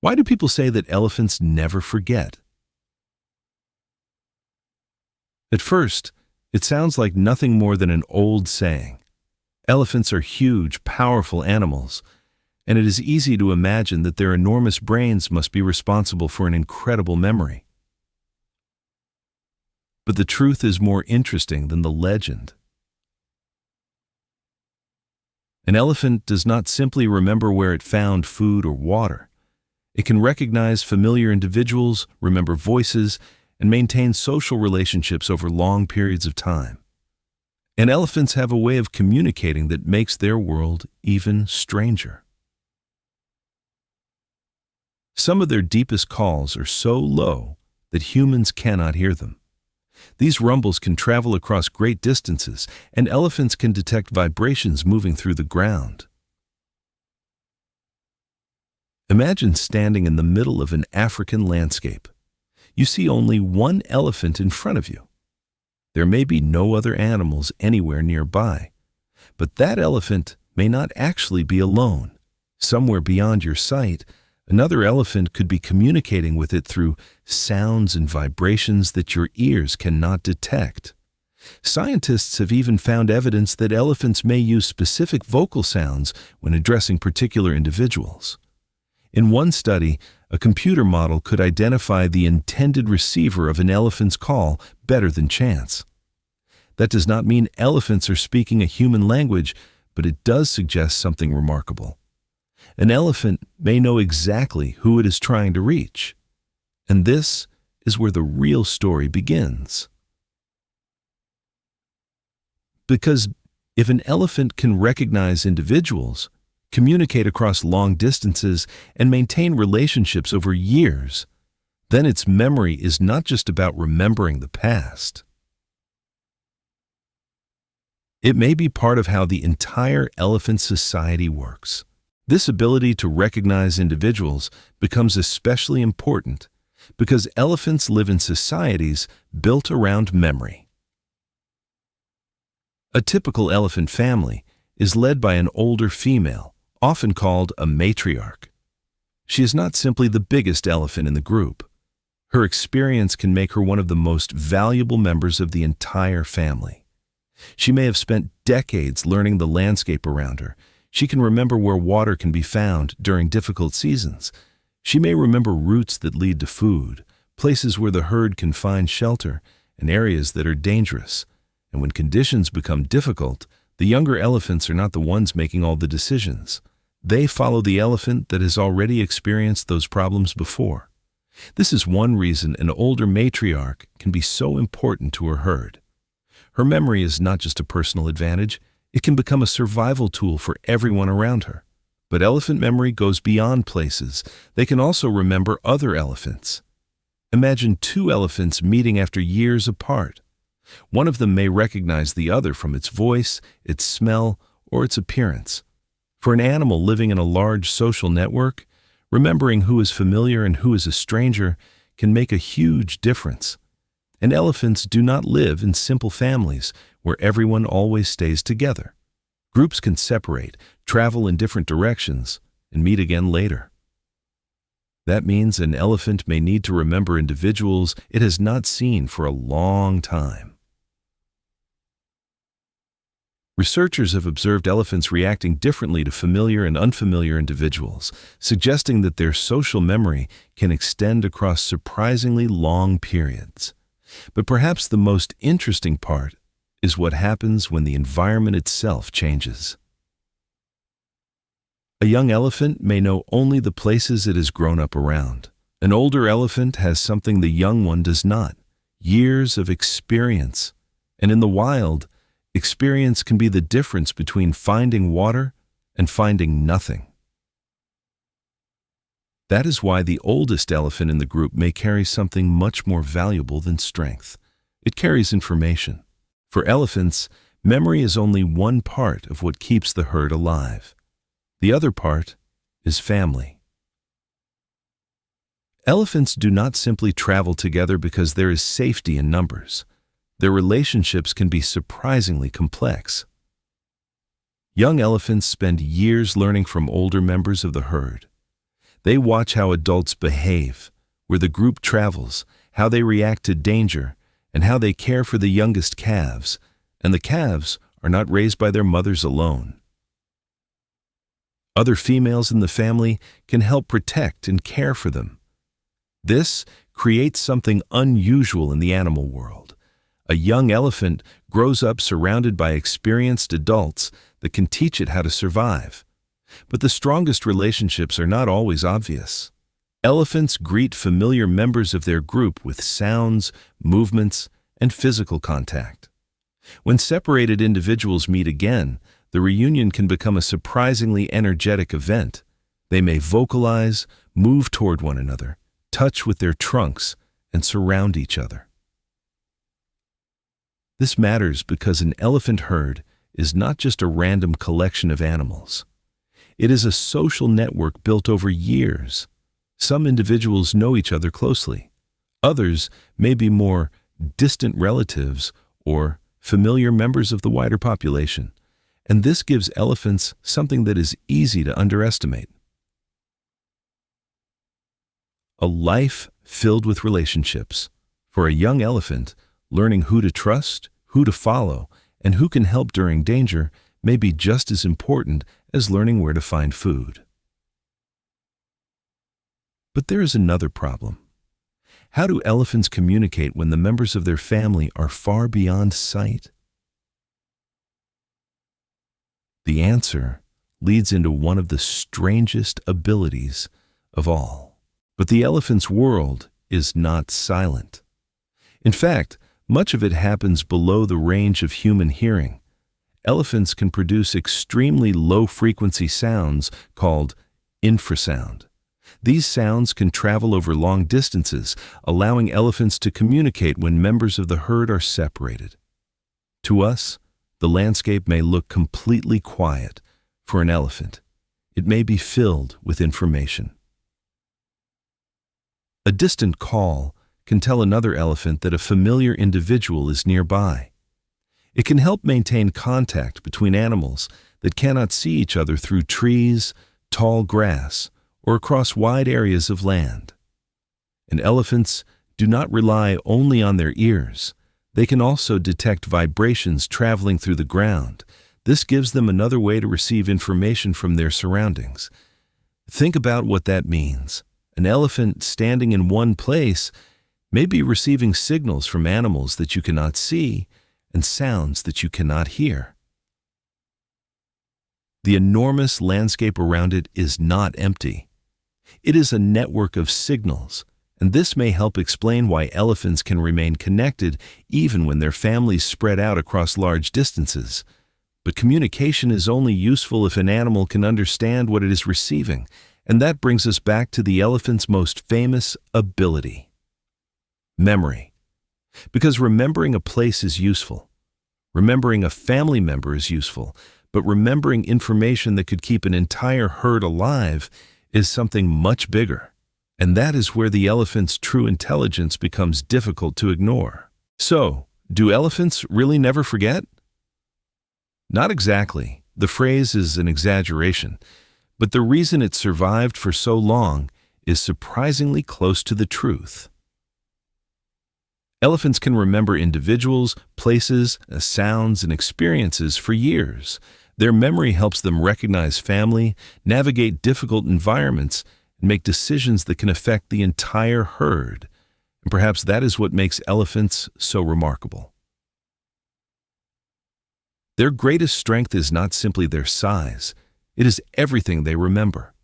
Why do people say that elephants never forget? At first, it sounds like nothing more than an old saying. Elephants are huge, powerful animals, and it is easy to imagine that their enormous brains must be responsible for an incredible memory. But the truth is more interesting than the legend. An elephant does not simply remember where it found food or water. It can recognize familiar individuals, remember voices, and maintain social relationships over long periods of time. And elephants have a way of communicating that makes their world even stranger. Some of their deepest calls are so low that humans cannot hear them. These rumbles can travel across great distances, and elephants can detect vibrations moving through the ground. Imagine standing in the middle of an African landscape. You see only one elephant in front of you. There may be no other animals anywhere nearby, but that elephant may not actually be alone. Somewhere beyond your sight, another elephant could be communicating with it through sounds and vibrations that your ears cannot detect. Scientists have even found evidence that elephants may use specific vocal sounds when addressing particular individuals. In one study, a computer model could identify the intended receiver of an elephant's call better than chance. That does not mean elephants are speaking a human language, but it does suggest something remarkable. An elephant may know exactly who it is trying to reach. And this is where the real story begins. Because if an elephant can recognize individuals, communicate across long distances, and maintain relationships over years, then its memory is not just about remembering the past. It may be part of how the entire elephant society works. This ability to recognize individuals becomes especially important because elephants live in societies built around memory. A typical elephant family is led by an older female, often called a matriarch. She is not simply the biggest elephant in the group. Her experience can make her one of the most valuable members of the entire family. She may have spent decades learning the landscape around her. She can remember where water can be found during difficult seasons. She may remember routes that lead to food, places where the herd can find shelter, and areas that are dangerous. And when conditions become difficult, the younger elephants are not the ones making all the decisions. They follow the elephant that has already experienced those problems before. This is one reason an older matriarch can be so important to her herd. Her memory is not just a personal advantage, it can become a survival tool for everyone around her. But elephant memory goes beyond places. They can also remember other elephants. Imagine two elephants meeting after years apart. One of them may recognize the other from its voice, its smell, or its appearance. For an animal living in a large social network, remembering who is familiar and who is a stranger can make a huge difference. And elephants do not live in simple families where everyone always stays together. Groups can separate, travel in different directions, and meet again later. That means an elephant may need to remember individuals it has not seen for a long time. Researchers have observed elephants reacting differently to familiar and unfamiliar individuals, suggesting that their social memory can extend across surprisingly long periods. But perhaps the most interesting part is what happens when the environment itself changes. A young elephant may know only the places it has grown up around. An older elephant has something the young one does not: years of experience. And in the wild, experience can be the difference between finding water and finding nothing. That is why the oldest elephant in the group may carry something much more valuable than strength. It carries information. For elephants, memory is only one part of what keeps the herd alive. The other part is family. Elephants do not simply travel together because there is safety in numbers. Their relationships can be surprisingly complex. Young elephants spend years learning from older members of the herd. They watch how adults behave, where the group travels, how they react to danger, and how they care for the youngest calves, and the calves are not raised by their mothers alone. Other females in the family can help protect and care for them. This creates something unusual in the animal world. A young elephant grows up surrounded by experienced adults that can teach it how to survive. But the strongest relationships are not always obvious. Elephants greet familiar members of their group with sounds, movements, and physical contact. When separated individuals meet again, the reunion can become a surprisingly energetic event. They may vocalize, move toward one another, touch with their trunks, and surround each other. This matters because an elephant herd is not just a random collection of animals. It is a social network built over years. Some individuals know each other closely. Others may be more distant relatives or familiar members of the wider population. And this gives elephants something that is easy to underestimate: a life filled with relationships. For a young elephant, learning who to trust, who to follow, and who can help during danger may be just as important as learning where to find food. But there is another problem. How do elephants communicate when the members of their family are far beyond sight? The answer leads into one of the strangest abilities of all. But the elephant's world is not silent. In fact, much of it happens below the range of human hearing. Elephants can produce extremely low-frequency sounds called infrasound. These sounds can travel over long distances, allowing elephants to communicate when members of the herd are separated. To us, the landscape may look completely quiet. For an elephant, it may be filled with information. A distant call can tell another elephant that a familiar individual is nearby. It can help maintain contact between animals that cannot see each other through trees, tall grass, or across wide areas of land. And elephants do not rely only on their ears. They can also detect vibrations traveling through the ground. This gives them another way to receive information from their surroundings. Think about what that means. An elephant standing in one place may be receiving signals from animals that you cannot see and sounds that you cannot hear. The enormous landscape around it is not empty. It is a network of signals, and this may help explain why elephants can remain connected even when their families spread out across large distances. But communication is only useful if an animal can understand what it is receiving, and that brings us back to the elephant's most famous ability: memory. Because remembering a place is useful. Remembering a family member is useful, but remembering information that could keep an entire herd alive is something much bigger. And that is where the elephant's true intelligence becomes difficult to ignore. So, do elephants really never forget? Not exactly. The phrase is an exaggeration, but the reason it survived for so long is surprisingly close to the truth. Elephants can remember individuals, places, sounds, and experiences for years. Their memory helps them recognize family, navigate difficult environments, and make decisions that can affect the entire herd. And perhaps that is what makes elephants so remarkable. Their greatest strength is not simply their size. It is everything they remember.